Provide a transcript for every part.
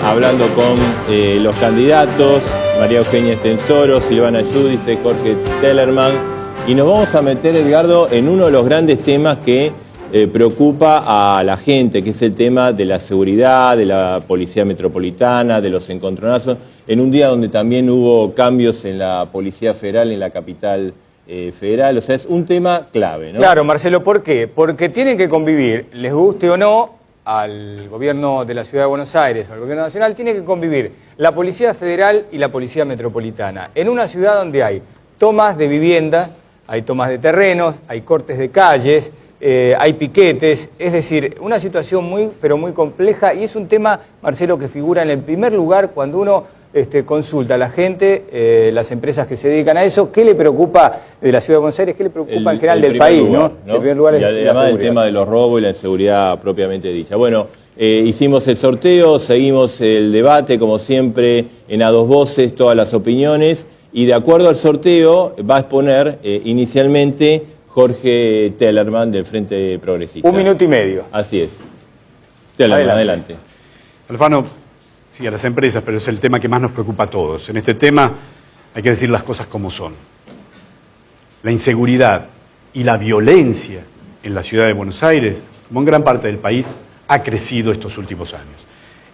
Hablando con los candidatos, María Eugenia Estensoro, Silvana Giudice, Jorge Tellerman, y nos vamos a meter, Edgardo, en uno de los grandes temas que preocupa a la gente, que es el tema de la seguridad, de la Policía Metropolitana, de los encontronazos, en un día donde también hubo cambios en la Policía Federal, en la capital federal. O sea, es un tema clave, ¿no? Claro, Marcelo, ¿por qué? Porque tienen que convivir, les guste o no, al gobierno de la Ciudad de Buenos Aires, al gobierno nacional, tiene que convivir la Policía Federal y la Policía Metropolitana. En una ciudad donde hay tomas de vivienda, hay tomas de terrenos, hay cortes de calles, hay piquetes, es decir, una situación pero muy compleja, y es un tema, Marcelo, que figura en el primer lugar cuando uno consulta a la gente, las empresas que se dedican a eso, qué le preocupa de la Ciudad de Buenos Aires, qué le preocupa en general del país, lugar, ¿no? El primer lugar y es además el tema de los robos y la inseguridad propiamente dicha. Bueno, hicimos el sorteo, seguimos el debate, como siempre, en a dos voces, todas las opiniones, y de acuerdo al sorteo va a exponer inicialmente Jorge Tellerman del Frente Progresista. 1 minuto y medio. Así es. Tellerman, adelante. Alfano, sí, a las empresas, pero es el tema que más nos preocupa a todos. En este tema hay que decir las cosas como son. La inseguridad y la violencia en la ciudad de Buenos Aires, como en gran parte del país, ha crecido estos últimos años.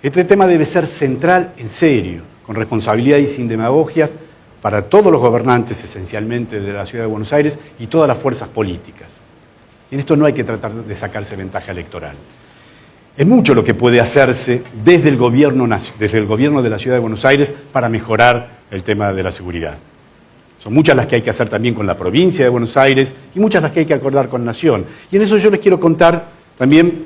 Este tema debe ser central, en serio, con responsabilidad y sin demagogias, para todos los gobernantes, esencialmente, de la ciudad de Buenos Aires y todas las fuerzas políticas. En esto no hay que tratar de sacarse ventaja electoral. Es mucho lo que puede hacerse desde el gobierno de la ciudad de Buenos Aires para mejorar el tema de la seguridad. Son muchas las que hay que hacer también con la provincia de Buenos Aires y muchas las que hay que acordar con Nación. Y en eso yo les quiero contar también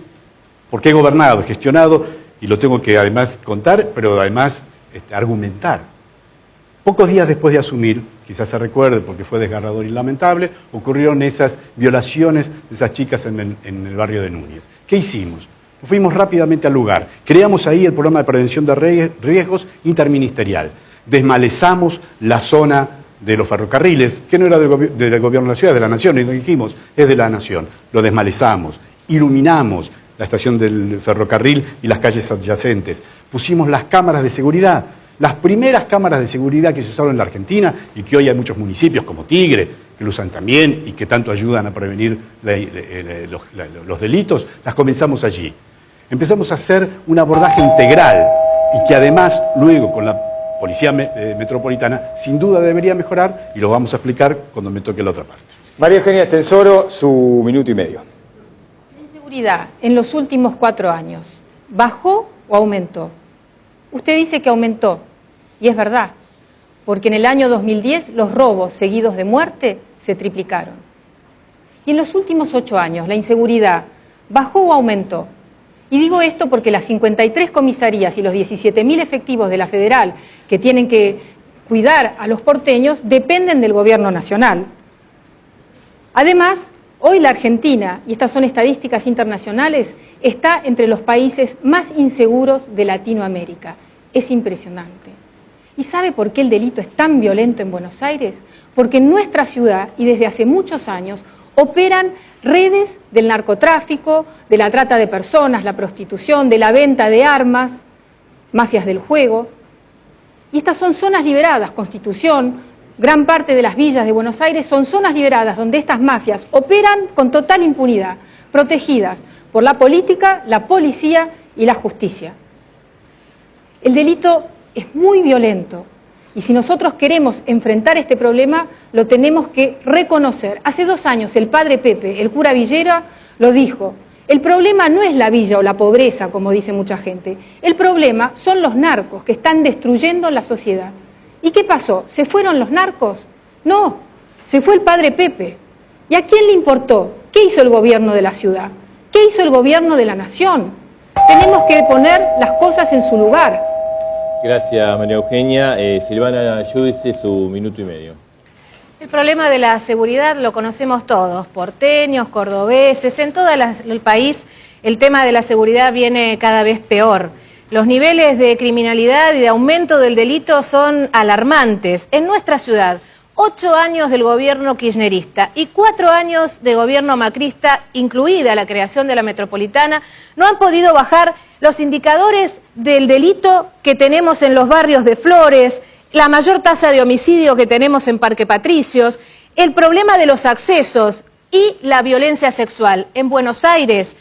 por qué he gobernado, gestionado, y lo tengo que además contar, pero además argumentar. Pocos días después de asumir, quizás se recuerde porque fue desgarrador y lamentable, ocurrieron esas violaciones de esas chicas en el barrio de Núñez. ¿Qué hicimos? Fuimos rápidamente al lugar. Creamos ahí el programa de prevención de riesgos interministerial. Desmalezamos la zona de los ferrocarriles, que no era del gobierno de la ciudad, de la Nación, y lo dijimos, es de la Nación. Lo desmalezamos, iluminamos la estación del ferrocarril y las calles adyacentes. Pusimos las cámaras de seguridad, las primeras cámaras de seguridad que se usaron en la Argentina y que hoy hay muchos municipios como Tigre, que lo usan también y que tanto ayudan a prevenir los delitos, las comenzamos allí. Empezamos a hacer un abordaje integral y que además luego con la Policía Metropolitana sin duda debería mejorar, y lo vamos a explicar cuando me toque la otra parte. María Eugenia Estensoro, su 1 minuto y medio. La inseguridad en los últimos 4 años, ¿bajó o aumentó? Usted dice que aumentó, y es verdad, porque en el año 2010 los robos seguidos de muerte se triplicaron. Y en los últimos 8 años la inseguridad bajó o aumentó. Y digo esto porque las 53 comisarías y los 17.000 efectivos de la Federal que tienen que cuidar a los porteños dependen del gobierno nacional. Además, hoy la Argentina, y estas son estadísticas internacionales, está entre los países más inseguros de Latinoamérica. Es impresionante. ¿Y sabe por qué el delito es tan violento en Buenos Aires? Porque en nuestra ciudad, y desde hace muchos años, operan redes del narcotráfico, de la trata de personas, la prostitución, de la venta de armas, mafias del juego. Y estas son zonas liberadas, Constitución, gran parte de las villas de Buenos Aires son zonas liberadas donde estas mafias operan con total impunidad, protegidas por la política, la policía y la justicia. El delito es muy violento. Y si nosotros queremos enfrentar este problema, lo tenemos que reconocer. Hace 2 años el padre Pepe, el cura Villera, lo dijo. El problema no es la villa o la pobreza, como dice mucha gente. El problema son los narcos que están destruyendo la sociedad. ¿Y qué pasó? ¿Se fueron los narcos? No, se fue el padre Pepe. ¿Y a quién le importó? ¿Qué hizo el gobierno de la ciudad? ¿Qué hizo el gobierno de la nación? Tenemos que poner las cosas en su lugar. Gracias, María Eugenia. Silvana Giudice, su 1 minuto y medio. El problema de la seguridad lo conocemos todos, porteños, cordobeses, en todo el país el tema de la seguridad viene cada vez peor. Los niveles de criminalidad y de aumento del delito son alarmantes. En nuestra ciudad, 8 años del gobierno kirchnerista y 4 años de gobierno macrista, incluida la creación de la metropolitana, no han podido bajar los indicadores del delito que tenemos en los barrios de Flores, la mayor tasa de homicidio que tenemos en Parque Patricios, el problema de los accesos y la violencia sexual. En Buenos Aires,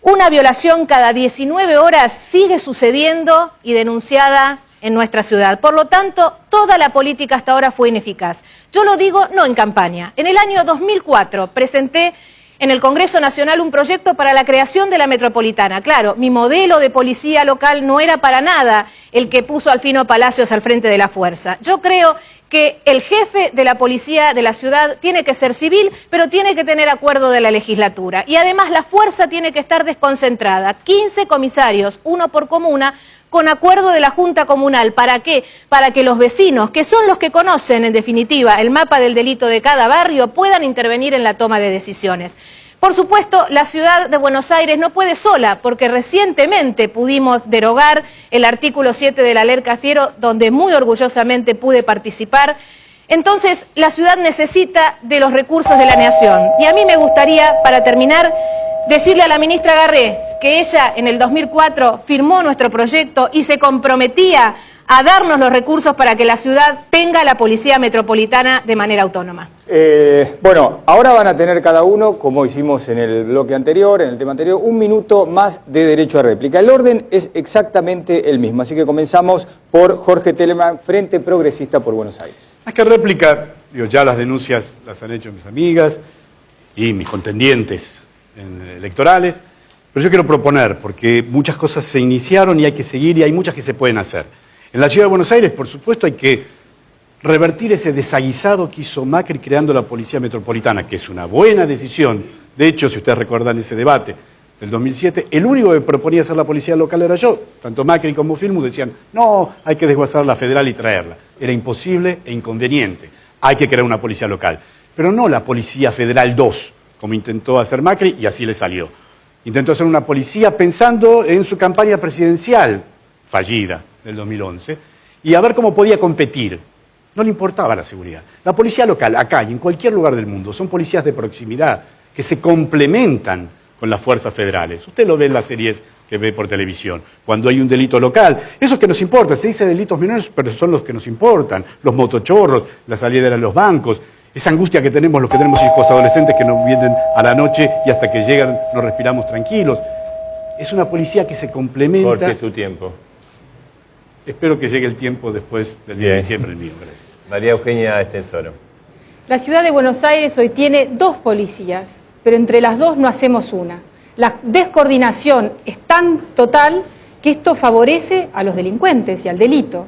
una violación cada 19 horas sigue sucediendo y denunciada en nuestra ciudad. Por lo tanto, toda la política hasta ahora fue ineficaz. Yo lo digo no en campaña. En el año 2004 presenté en el Congreso Nacional un proyecto para la creación de la metropolitana. Claro, mi modelo de policía local no era para nada el que puso Alfino Palacios al frente de la fuerza. Yo creo que el jefe de la policía de la ciudad tiene que ser civil, pero tiene que tener acuerdo de la legislatura. Y además la fuerza tiene que estar desconcentrada. 15 comisarios, 1 por comuna, con acuerdo de la Junta Comunal. ¿Para qué? Para que los vecinos, que son los que conocen en definitiva el mapa del delito de cada barrio, puedan intervenir en la toma de decisiones. Por supuesto, la ciudad de Buenos Aires no puede sola, porque recientemente pudimos derogar el artículo 7 de la Ley Cafiero, donde muy orgullosamente pude participar. Entonces, la ciudad necesita de los recursos de la nación. Y a mí me gustaría, para terminar, decirle a la ministra Garré que ella en el 2004 firmó nuestro proyecto y se comprometía a darnos los recursos para que la ciudad tenga la policía metropolitana de manera autónoma. Bueno, ahora van a tener cada uno, como hicimos en el bloque anterior, en el tema anterior, 1 minuto más de derecho a réplica. El orden es exactamente el mismo, así que comenzamos por Jorge Tellerman, Frente Progresista por Buenos Aires. Más que réplica, digo, ya las denuncias las han hecho mis amigas y mis contendientes electorales, pero yo quiero proponer, porque muchas cosas se iniciaron y hay que seguir y hay muchas que se pueden hacer. En la Ciudad de Buenos Aires, por supuesto, hay que revertir ese desaguisado que hizo Macri creando la Policía Metropolitana, que es una buena decisión. De hecho, si ustedes recuerdan ese debate del 2007, el único que proponía hacer la policía local era yo. Tanto Macri como Filmus decían, no, hay que desguazar la federal y traerla. Era imposible e inconveniente. Hay que crear una policía local. Pero no la Policía Federal 2, como intentó hacer Macri, y así le salió. Intentó hacer una policía pensando en su campaña presidencial, fallida, del 2011, y a ver cómo podía competir. No le importaba la seguridad. La policía local, acá y en cualquier lugar del mundo, son policías de proximidad que se complementan con las fuerzas federales. Usted lo ve en las series que ve por televisión, cuando hay un delito local. Esos que nos importan, se dice delitos menores, pero son los que nos importan. Los motochorros, la salida de los bancos, esa angustia que tenemos los que tenemos hijos adolescentes que nos vienen a la noche y hasta que llegan nos respiramos tranquilos. Es una policía que se complementa. Jorge, su tiempo. Espero que llegue el tiempo después del 10 de diciembre, el mío. Gracias. María Eugenia Estensoro. La ciudad de Buenos Aires hoy tiene 2 policías, pero entre las 2 no hacemos una. La descoordinación es tan total que esto favorece a los delincuentes y al delito.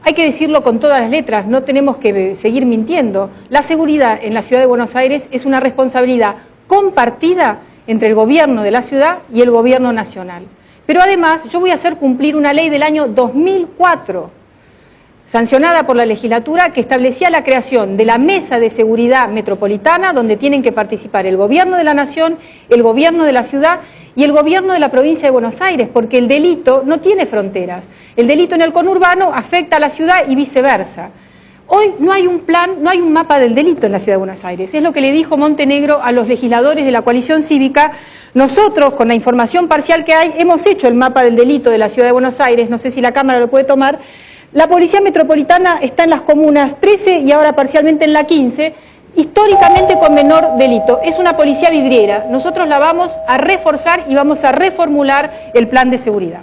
Hay que decirlo con todas las letras, no tenemos que seguir mintiendo. La seguridad en la ciudad de Buenos Aires es una responsabilidad compartida entre el gobierno de la ciudad y el gobierno nacional. Pero además yo voy a hacer cumplir una ley del año 2004, sancionada por la legislatura, que establecía la creación de la Mesa de Seguridad Metropolitana, donde tienen que participar el gobierno de la nación, el gobierno de la ciudad y el gobierno de la provincia de Buenos Aires, porque el delito no tiene fronteras. El delito en el conurbano afecta a la ciudad y viceversa. Hoy no hay un plan, no hay un mapa del delito en la Ciudad de Buenos Aires. Es lo que le dijo Montenegro a los legisladores de la coalición cívica. Nosotros, con la información parcial que hay, hemos hecho el mapa del delito de la Ciudad de Buenos Aires. No sé si la Cámara lo puede tomar. La Policía Metropolitana está en las comunas 13 y ahora parcialmente en la 15, históricamente con menor delito. Es una policía vidriera. Nosotros la vamos a reforzar y vamos a reformular el plan de seguridad.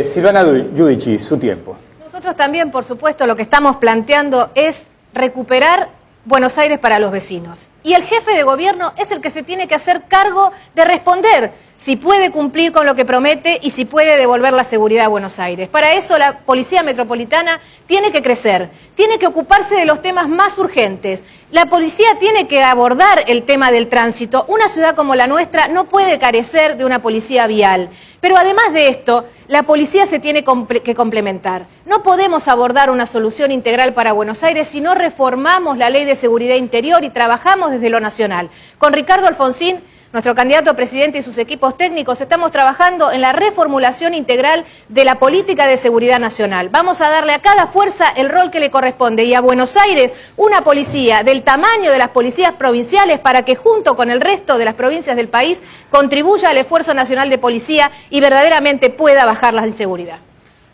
Silvana Giudici, su tiempo. Nosotros también, por supuesto, lo que estamos planteando es recuperar Buenos Aires para los vecinos. Y el jefe de gobierno es el que se tiene que hacer cargo de responder si puede cumplir con lo que promete y si puede devolver la seguridad a Buenos Aires. Para eso la Policía Metropolitana tiene que crecer, tiene que ocuparse de los temas más urgentes. La policía tiene que abordar el tema del tránsito. Una ciudad como la nuestra no puede carecer de una policía vial. Pero además de esto, la policía se tiene que complementar. No podemos abordar una solución integral para Buenos Aires si no reformamos la Ley de Seguridad Interior y trabajamos desde lo nacional. Con Ricardo Alfonsín nuestro candidato a presidente y sus equipos técnicos, estamos trabajando en la reformulación integral de la política de seguridad nacional. Vamos a darle a cada fuerza el rol que le corresponde y a Buenos Aires una policía del tamaño de las policías provinciales para que junto con el resto de las provincias del país contribuya al esfuerzo nacional de policía y verdaderamente pueda bajar la inseguridad.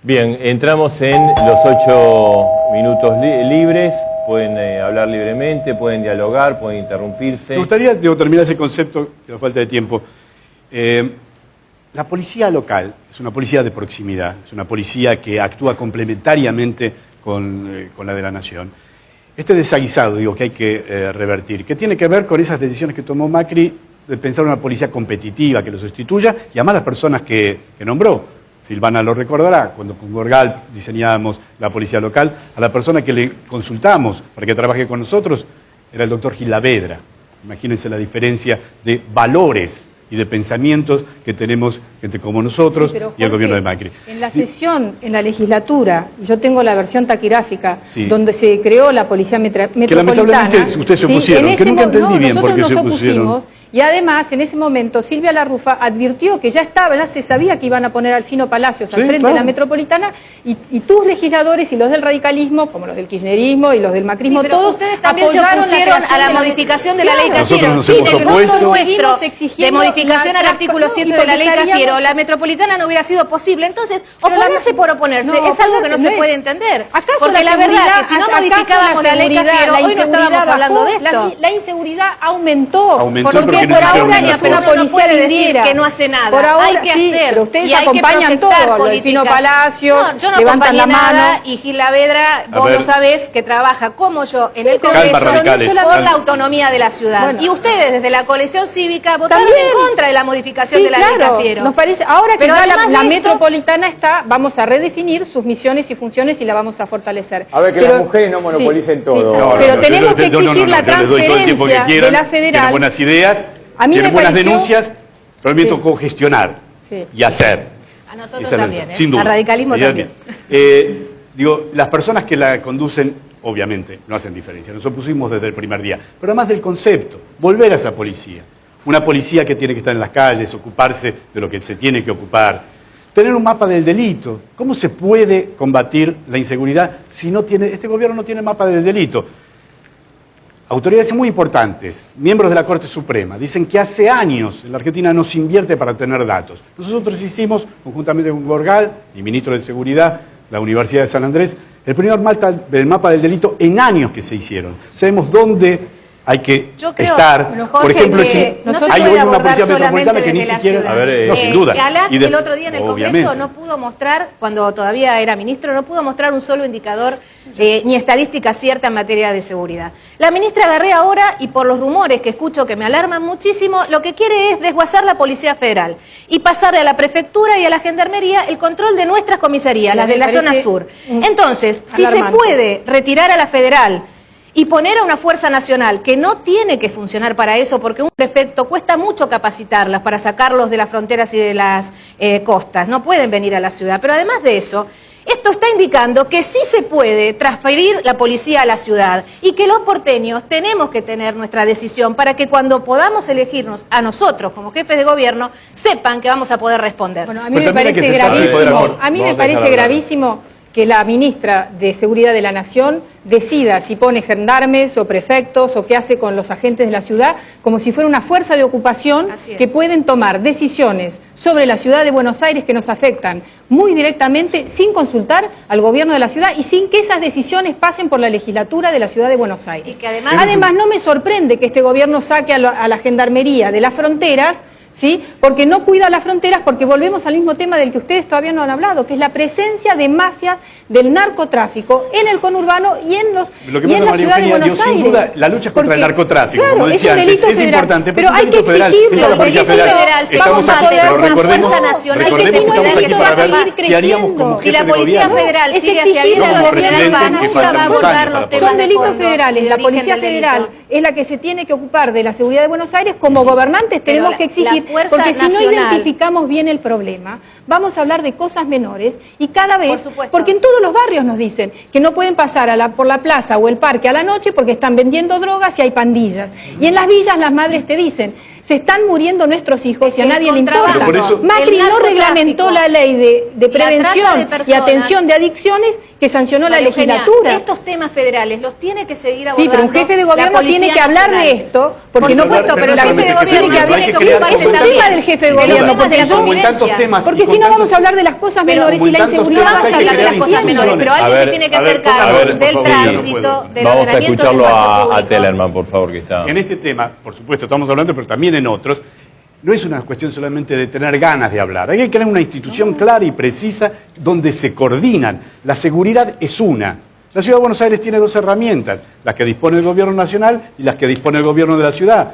Bien, entramos en los 8 minutos libres. Pueden hablar libremente, pueden dialogar, pueden interrumpirse. Me gustaría terminar ese concepto, que nos falta de tiempo. La policía local es una policía de proximidad, es una policía que actúa complementariamente con la de la nación. Este desaguisado, digo, que hay que revertir, que tiene que ver con esas decisiones que tomó Macri de pensar una policía competitiva que lo sustituya y además las personas que nombró. Silvana lo recordará, cuando con Gorgal diseñábamos la policía local, a la persona que le consultamos para que trabaje con nosotros era el doctor Gilavedra. Imagínense la diferencia de valores y de pensamientos que tenemos gente como nosotros y el gobierno de Macri. En la sesión, en la legislatura, yo tengo la versión taquigráfica, Sí. donde se creó la policía metropolitana. Que lamentablemente ustedes se opusieron, que nunca entendí bien por qué se opusieron. Y además, en ese momento, Silvia Larrufa advirtió que ya se sabía que iban a poner a Alfino Palacios al frente de la metropolitana, y tus legisladores y los del radicalismo, como los del kirchnerismo y los del macrismo, pero todos ustedes también se apoyaron opusieron a la modificación de la ley Nosotros Cafiero. nos Sin hemos el voto opuesto. nuestro de exigiendo modificación al artículo 7 de la ley Cafiero, la metropolitana no hubiera sido posible. Entonces, oponerse por oponerse es algo que no se puede entender. Porque la verdad que si no modificábamos la ley Cafiero, hoy no estábamos hablando de esto. La inseguridad aumentó. Aumentó Porque porque no por hicieron ahora una pero sola. no puede decir que no hace nada. Por ahora, hay que sí, hacer. pero ustedes y hay acompañan que todo, proyectar lo del Fino políticas. Palacios, No, yo no levantan acompañé la mano. nada y Gil Lavedra, A vos ver. lo sabés, que trabaja como yo en el calma, Congreso radicales, por calma. la autonomía de la ciudad. Bueno. Y ustedes desde la coalición cívica votaron También. en contra de la modificación Sí, de la ley claro, Cafiero. nos parece, ahora que Pero ya además la de esto- metropolitana está, vamos a redefinir sus misiones y funciones y la vamos a fortalecer. A ver, que las mujeres no monopolicen todo. No, pero no, tenemos que yo exigir la yo les doy todo el tiempo que transferencia quieran, de la federal. tienen buenas ideas, A mí tienen me buenas pareció- denuncias, pero a mí me Sí. tocó gestionar Sí. y hacer. A nosotros Esa es la también, razón, sin duda. al radicalismo Ella también. Digo, las personas que la conducen, obviamente, no hacen diferencia. Nos opusimos desde el primer día. Pero además del concepto, volver a esa policía. Una policía que tiene que estar en las calles, ocuparse de lo que se tiene que ocupar. Tener un mapa del delito. ¿Cómo se puede combatir la inseguridad si no tiene, este gobierno no tiene mapa del delito? Autoridades muy importantes, miembros de la Corte Suprema, dicen que hace años en la Argentina no se invierte para tener datos. Nosotros hicimos, conjuntamente con Gorgal y ministro de Seguridad, la Universidad de San Andrés, el primer mapa del delito en años que se hicieron. Sabemos dónde hay que Yo creo, estar. bueno, Por Jorge, ejemplo, que no se hay puede hoy una abordar policía solamente metropolitana que ni desde la siquiera... ciudad. A ver, no, sin duda. Alá, Y el otro día en el Congreso obviamente. no pudo mostrar, cuando todavía era ministro, no pudo mostrar un solo indicador ni estadística cierta en materia de seguridad. La ministra Garré ahora, y por los rumores que escucho que me alarman muchísimo, lo que quiere es desguazar la Policía Federal y pasarle a la Prefectura y a la Gendarmería el control de nuestras comisarías, las de la zona sur. Entonces, si se alarmante. puede retirar a la Federal y poner a una fuerza nacional que no tiene que funcionar para eso, porque un prefecto cuesta mucho capacitarlas para sacarlos de las fronteras y de las costas, no pueden venir a la ciudad. Pero además de eso, esto está indicando que sí se puede transferir la policía a la ciudad y que los porteños tenemos que tener nuestra decisión para que cuando podamos elegirnos a nosotros como jefes de gobierno, sepan que vamos a poder responder. Bueno, a mí Pero me también hay que parece aceptar el poder gravísimo, amor. a mí me Vamos a parece dejar hablar. gravísimo que la ministra de Seguridad de la Nación decida si pone gendarmes o prefectos o qué hace con los agentes de la ciudad, como si fuera una fuerza de ocupación Así es. que pueden tomar decisiones sobre la ciudad de Buenos Aires que nos afectan muy directamente sin consultar al gobierno de la ciudad y sin que esas decisiones pasen por la legislatura de la ciudad de Buenos Aires. Y que además no me sorprende que este gobierno saque a la gendarmería de las fronteras, ¿sí? Porque no cuida las fronteras, porque volvemos al mismo tema del que ustedes todavía no han hablado, que es la presencia de mafias del narcotráfico en el conurbano y en Lo que y en pasa, la María ciudad de Eugenia, Buenos sin Aires. duda, la lucha contra el Porque, narcotráfico, claro, como decía es un antes, delito es federal, importante, pero es un hay que delito federal, exigirlo. esa es la el Policía delito Federal. federal se Estamos combate a- pero con una recordemos- fuerza nacional que recordemos sí que no estamos hay aquí que para seguir ver qué haríamos como Si la jefe de Policía gobierno. Federal Es sigue hacia exigirlo arriba, al el gobierno federal nacional. nunca va a Faltan abordar años los para temas Son de delitos fondo, federales, de la origen Policía del delito. Federal es la que se tiene que ocupar de la seguridad de Buenos Aires, como gobernantes tenemos la- que exigir, la fuerza porque si no nacional- identificamos bien el problema, vamos a hablar de cosas menores y cada Por vez, supuesto. porque en todos los barrios nos dicen que no pueden pasar por la plaza o el parque a la noche porque están vendiendo drogas y hay pandillas. Y en las villas las madres te dicen, Se están muriendo nuestros hijos y a nadie le importa. Pero por eso- Macri el no reglamentó la ley de trata prevención de y personas, atención de adicciones que sancionó la María Eugenia, legislatura. estos temas federales los tiene que seguir Sí, abordando. pero un jefe de la gobierno Policía tiene que hablar Nacional. de esto, porque Por no supuesto, puede, pero el la jefe de tiene gobierno que tiene hablar que de ocuparse es un también tema del jefe de de los gobierno, temas de la porque yo como en tantos convivencia. temas porque y si con no vamos tantos- a hablar de las cosas Pero menores y muy la tantos No inseguridad. temas vamos hay a que hablar de crear las cosas menores, pero instituciones. alguien A se ver, tiene que a ver, hacer por cargo favor, del por favor, tránsito, no puedo. del Vamos a ordenamiento del escucharlo espacio a público. Tellerman, por favor, que está. En este tema, por supuesto, estamos hablando, pero también en otros, no es una cuestión solamente de tener ganas de hablar. Hay que crear una institución clara y precisa donde se coordinan. La seguridad es una. La Ciudad de Buenos Aires tiene dos herramientas, las que dispone el gobierno nacional y las que dispone el gobierno de la ciudad.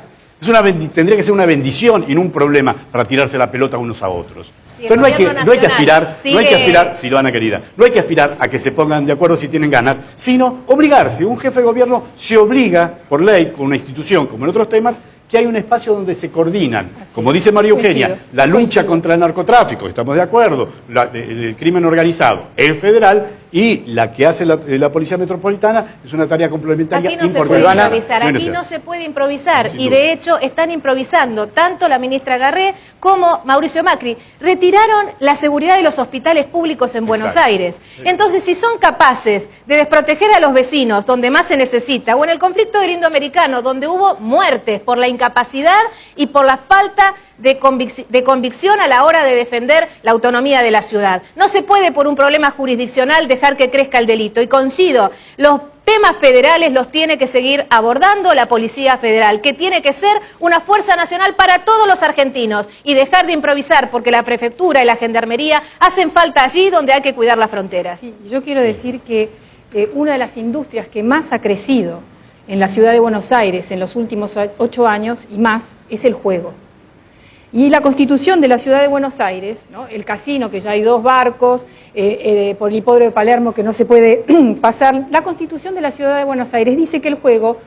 Tendría que ser una bendición y no un problema para tirarse la pelota unos a otros. Si el Pero no hay que gobierno aspirar, nacional Silvana querida, no hay que aspirar a que se pongan de acuerdo si tienen ganas, sino obligarse. Un jefe de gobierno se obliga por ley, con una institución, como en otros temas, que hay un espacio donde se coordinan. Como dice María Eugenia, Coincido, la lucha coincido. contra el narcotráfico, estamos de acuerdo, el crimen organizado, el federal, y la que hace la Policía Metropolitana es una tarea complementaria Aquí no se importante. puede Silvana, improvisar, Bueno, aquí sí. no se puede improvisar Sin y duda. de hecho están improvisando tanto la ministra Garré como Mauricio Macri. Retiraron la seguridad de los hospitales públicos en Buenos Exacto. Aires. Entonces, si son capaces de desproteger a los vecinos donde más se necesita, o en el conflicto del Indoamericano, donde hubo muertes por la incapacidad y por la falta de convicción a la hora de defender la autonomía de la ciudad. No se puede por un problema jurisdiccional dejar que crezca el delito. Y coincido, los temas federales los tiene que seguir abordando la Policía Federal, que tiene que ser una fuerza nacional para todos los argentinos y dejar de improvisar, porque la prefectura y la gendarmería hacen falta allí donde hay que cuidar las fronteras. Sí, yo quiero decir que una de las industrias que más ha crecido en la ciudad de Buenos Aires en los últimos 8 años y más es el juego. Y la constitución de la ciudad de Buenos Aires, ¿no? El casino, que ya hay 2 barcos, por el hipódromo de Palermo que no se puede pasar, la constitución de la ciudad de Buenos Aires dice que el juego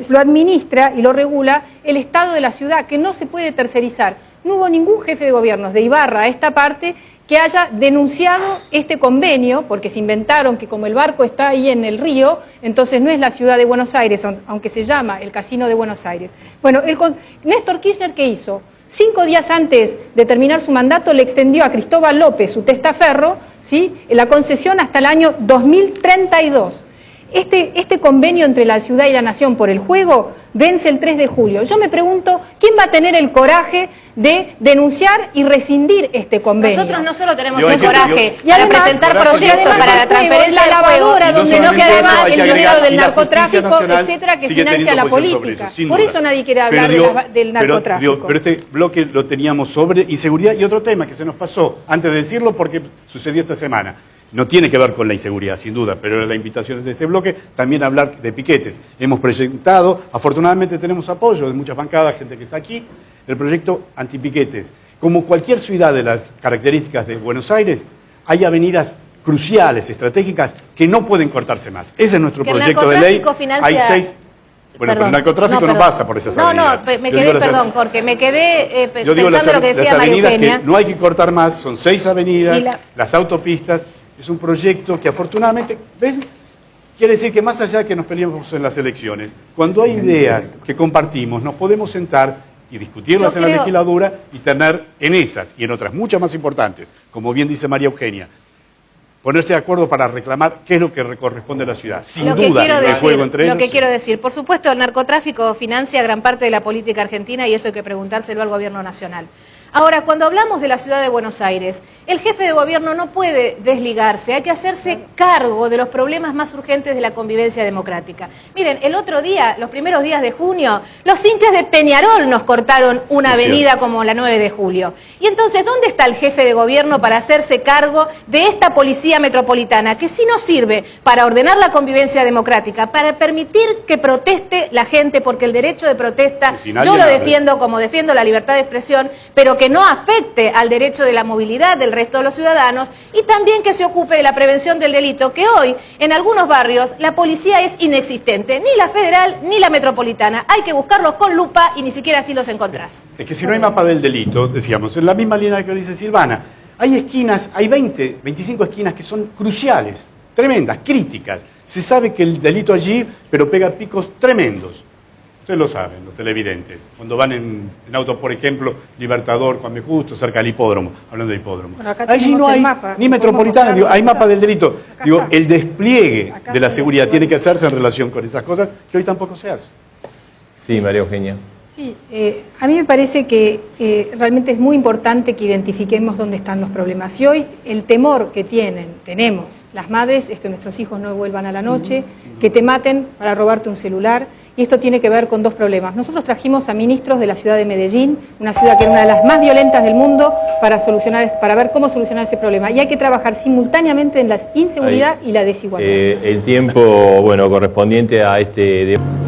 lo administra y lo regula el Estado de la ciudad, que no se puede tercerizar. No hubo ningún jefe de gobierno de Ibarra a esta parte que haya denunciado este convenio, porque se inventaron que como el barco está ahí en el río, entonces no es la ciudad de Buenos Aires, aunque se llama el Casino de Buenos Aires. Bueno, Néstor Kirchner, ¿qué hizo? 5 días antes de terminar su mandato le extendió a Cristóbal López, su testaferro, ¿sí?, la concesión hasta el año 2032. Este convenio entre la ciudad y la nación por el juego vence el 3 de julio. Yo me pregunto, ¿quién va a tener el coraje de denunciar y rescindir este convenio? Nosotros no solo tenemos Yo el hay que- coraje yo- Y para además- presentar coraje, proyectos además para la el juego, transferencia la del juego, lavadora Y no donde no solamente queda eso, además hay que el agregar, dinero del y la Justicia narcotráfico, Nacional etcétera, que sigue financia teniendo la posición sobre política. eso, sin Por duda. eso nadie quiere hablar del narcotráfico. Pero este bloque lo teníamos sobre inseguridad y otro tema que se nos pasó antes de decirlo porque sucedió esta semana. No tiene que ver con la inseguridad, sin duda, pero la invitación de este bloque también a hablar de piquetes. Hemos presentado, afortunadamente tenemos apoyo de muchas bancadas, gente que está aquí, el proyecto antipiquetes. Como cualquier ciudad de las características de Buenos Aires, hay avenidas cruciales, estratégicas, que no pueden cortarse más. Ese es nuestro Que el proyecto de ley. narcotráfico financia- Hay 6... Bueno, pero el narcotráfico no perdón. pasa por esas avenidas. me Yo quedé, digo las- perdón, Jorge, me quedé Yo digo pensando lo que decía las María avenidas Eugenia. que no hay que cortar más, son 6 avenidas, Y las autopistas, es un proyecto que afortunadamente, ¿ves? Quiere decir que más allá de que nos peleemos en las elecciones, cuando hay ideas que compartimos, nos podemos sentar y discutirlas Yo en la creo- legislatura y tener en esas y en otras muchas más importantes, como bien dice María Eugenia, ponerse de acuerdo para reclamar qué es lo que corresponde a la ciudad. Sin Lo que duda, quiero el decir, juego entre lo ellos. que quiero decir, por supuesto, el narcotráfico financia gran parte de la política argentina y eso hay que preguntárselo al gobierno nacional. Ahora, cuando hablamos de la ciudad de Buenos Aires, el jefe de gobierno no puede desligarse, hay que hacerse cargo de los problemas más urgentes de la convivencia democrática. Miren, el otro día, los primeros días de junio, los hinchas de Peñarol nos cortaron una Es avenida como la 9 de julio. Y entonces, ¿dónde está el jefe de gobierno para hacerse cargo de esta policía metropolitana, que sí nos sirve para ordenar la convivencia democrática, para permitir que proteste la gente, porque el derecho de protesta, Y si nadie yo lo hable. defiendo como defiendo la libertad de expresión, pero que no afecte al derecho de la movilidad del resto de los ciudadanos, y también que se ocupe de la prevención del delito, que hoy en algunos barrios la policía es inexistente, ni la federal ni la metropolitana. Hay que buscarlos con lupa y ni siquiera así los encontrás. Es que si no hay mapa del delito, decíamos, en la misma línea que dice Silvana, hay esquinas, hay 20, 25 esquinas que son cruciales, tremendas, críticas. Se sabe que el delito allí, pero pega picos tremendos. Ustedes lo saben, los televidentes. Cuando van en auto, por ejemplo, Libertador, Juan B. Justo, cerca del hipódromo, hablando de hipódromo. Bueno, acá Allí tenemos no el hay mapa, ni lo metropolitana, podemos digo, hay mostrar. mapa del delito. Acá Digo, está. el despliegue Acá de la está seguridad el tiene que hacerse en relación con esas cosas que hoy tampoco se hace. Sí, María Eugenia. Sí, a mí me parece que realmente es muy importante que identifiquemos dónde están los problemas. Y hoy el temor que tenemos las madres es que nuestros hijos no vuelvan a la noche, que te maten para robarte un celular, y esto tiene que ver con dos problemas. Nosotros trajimos a ministros de la ciudad de Medellín, una ciudad que era una de las más violentas del mundo, para ver cómo solucionar ese problema. Y hay que trabajar simultáneamente en la inseguridad y la desigualdad. El tiempo, bueno, correspondiente a este debate.